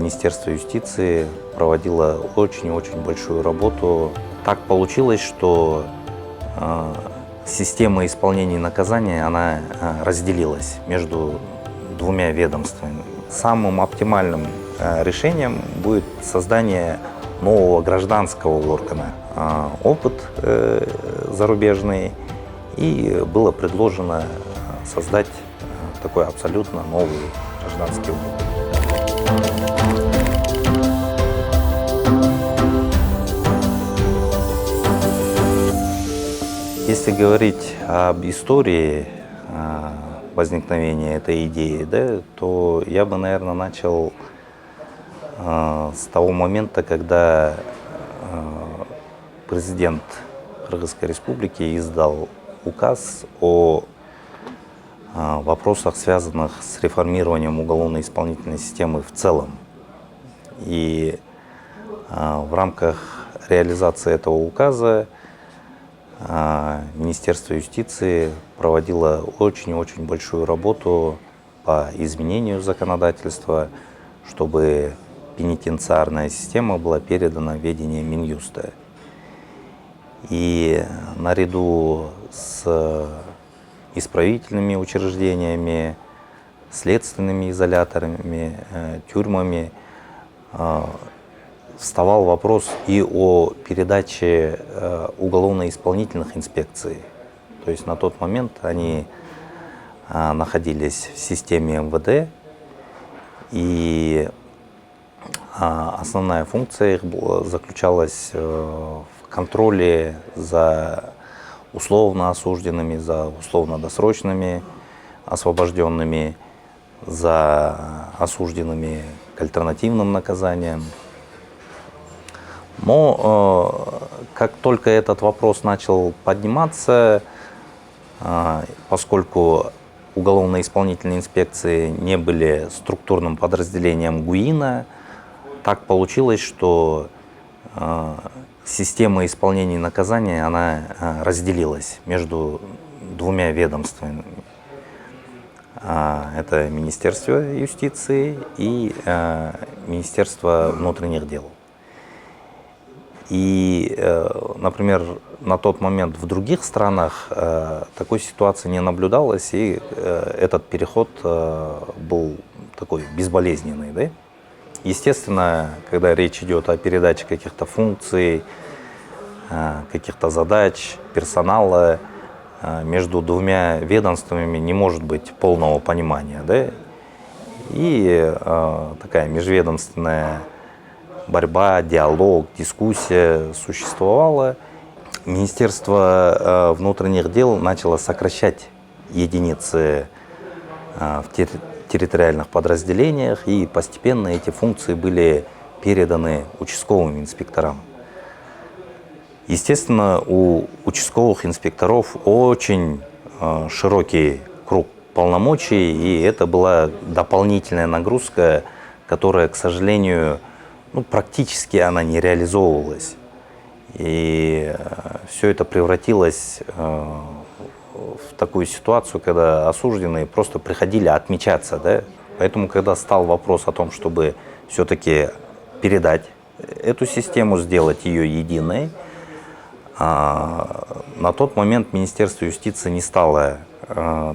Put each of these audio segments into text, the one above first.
Министерство юстиции проводило очень-очень большую работу. Так получилось, что система исполнения наказания она разделилась между двумя ведомствами. Самым оптимальным решением будет создание нового гражданского органа. Опыт зарубежный, и было предложено создать такой абсолютно новый гражданский орган. Если говорить об истории возникновения этой идеи, да, то я бы, наверное, начал с того момента, когда президент Кыргызской республики издал указ о вопросах, связанных с реформированием уголовно-исполнительной системы в целом. И в рамках реализации этого указа Министерство юстиции проводило очень-очень большую работу по изменению законодательства, чтобы пенитенциарная система была передана в ведение Минюста. И наряду с исправительными учреждениями, следственными изоляторами, тюрьмами вставал вопрос и о передаче уголовно-исполнительных инспекций. То есть на тот момент они находились в системе МВД, и основная функция их заключалась в контроле за условно осужденными, за условно-досрочными освобожденными, за осужденными к альтернативным наказаниям. Но как только этот вопрос начал подниматься, поскольку уголовно-исполнительные инспекции не были структурным подразделением ГУИНа, так получилось, что система исполнения наказания она разделилась между двумя ведомствами. Это Министерство юстиции и Министерство внутренних дел. И, например, на тот момент в других странах такой ситуации не наблюдалось, и этот переход был такой безболезненный. Да? Естественно, когда речь идет о передаче каких-то функций, каких-то задач, персонала, между двумя ведомствами не может быть полного понимания. Да? И такая межведомственная борьба, диалог, дискуссия существовала. Министерство внутренних дел начало сокращать единицы в территориальных подразделениях, и постепенно эти функции были переданы участковым инспекторам. Естественно, у участковых инспекторов очень широкий круг полномочий, и это была дополнительная нагрузка, которая, к сожалению, практически она не реализовывалась. И все это превратилось в такую ситуацию, когда осужденные просто приходили отмечаться. Да? Поэтому, когда стал вопрос о том, чтобы все-таки передать эту систему, сделать ее единой, на тот момент Министерство юстиции не стало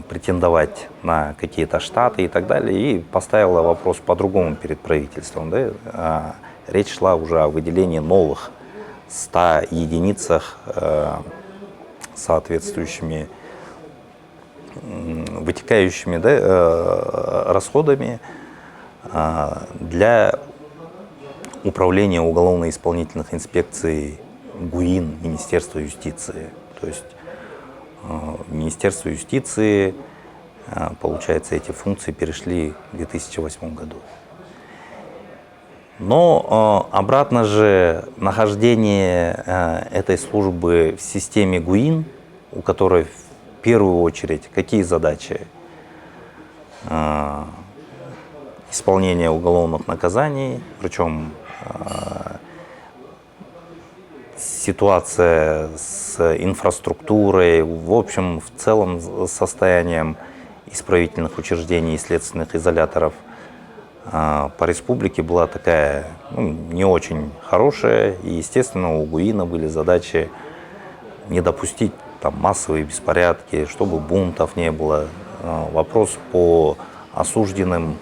претендовать на какие-то штаты и так далее, и поставило вопрос по-другому перед правительством. Да? Речь шла уже о выделении новых 100 единицах соответствующими вытекающими расходами для управления уголовно-исполнительных инспекций ГУИН Министерства юстиции. То есть Министерство юстиции, получается, эти функции перешли в 2008 году. Но обратно же нахождение этой службы в системе ГУИН, у которой в первую очередь какие задачи? Исполнение уголовных наказаний, причем ситуация с инфраструктурой, в общем, в целом состоянием исправительных учреждений и следственных изоляторов по республике была такая, ну, не очень хорошая. И, естественно, у ГУИНа были задачи не допустить там массовые беспорядки, чтобы бунтов не было. Вопрос по осужденным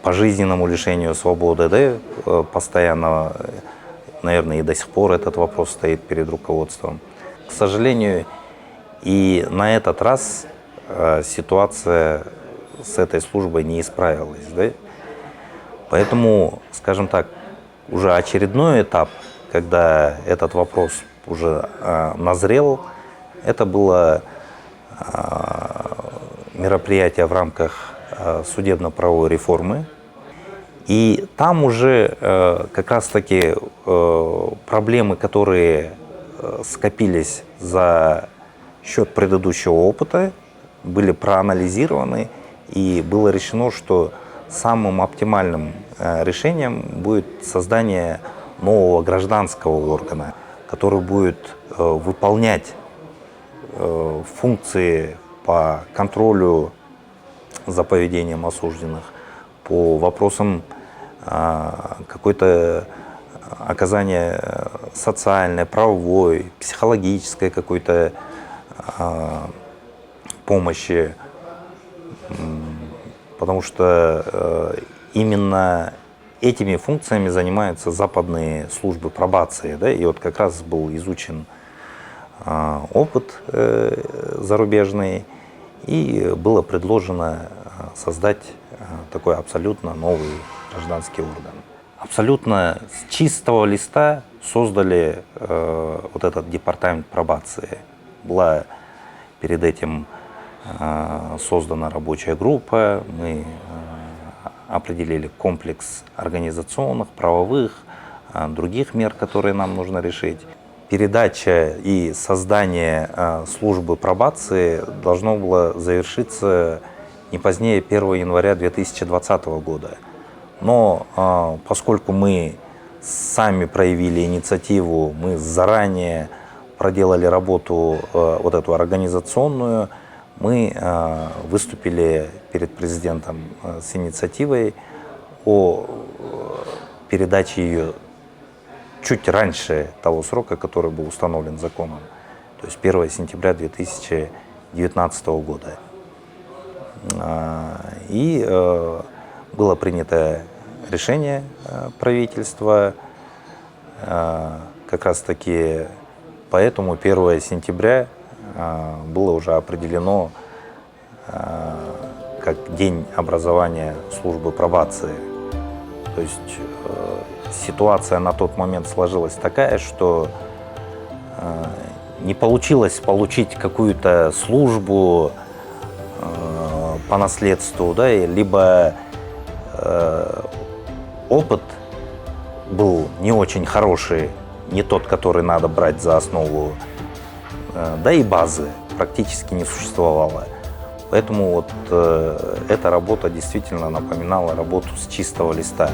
пожизненному лишению свободы, да, постоянно, наверное, и до сих пор этот вопрос стоит перед руководством. К сожалению, и на этот раз ситуация с этой службой не исправилась. Да? Поэтому, скажем так, уже очередной этап, когда этот вопрос уже назрел, это было мероприятие в рамках судебно-правовой реформы. И там уже как раз-таки проблемы, которые скопились за счет предыдущего опыта, были проанализированы, и было решено, что самым оптимальным решением будет создание нового гражданского органа, который будет выполнять функции по контролю за поведением осужденных, по вопросам какой-то оказания социальной, правовой, психологической какой-то помощи, потому что именно этими функциями занимаются западные службы пробации, да, и вот как раз был изучен опыт зарубежный, и было предложено создать такой абсолютно новый гражданский орган. Абсолютно с чистого листа создали вот этот департамент пробации. Была перед этим создана рабочая группа, мы определили комплекс организационных, правовых, других мер, которые нам нужно решить. Передача и создание службы пробации должно было завершиться не позднее 1 января 2020 года. Но поскольку мы сами проявили инициативу, мы заранее проделали работу вот эту организационную, мы выступили перед президентом с инициативой о передаче ее чуть раньше того срока, который был установлен законом, то есть 1 сентября 2019 года. И было принято решение правительства, как раз таки поэтому 1 сентября было уже определено как день образования службы пробации. То есть ситуация на тот момент сложилась такая, что не получилось получить какую-то службу по наследству, да, либо опыт был не очень хороший, не тот, который надо брать за основу, да и базы практически не существовало. Поэтому вот эта работа действительно напоминала работу с чистого листа.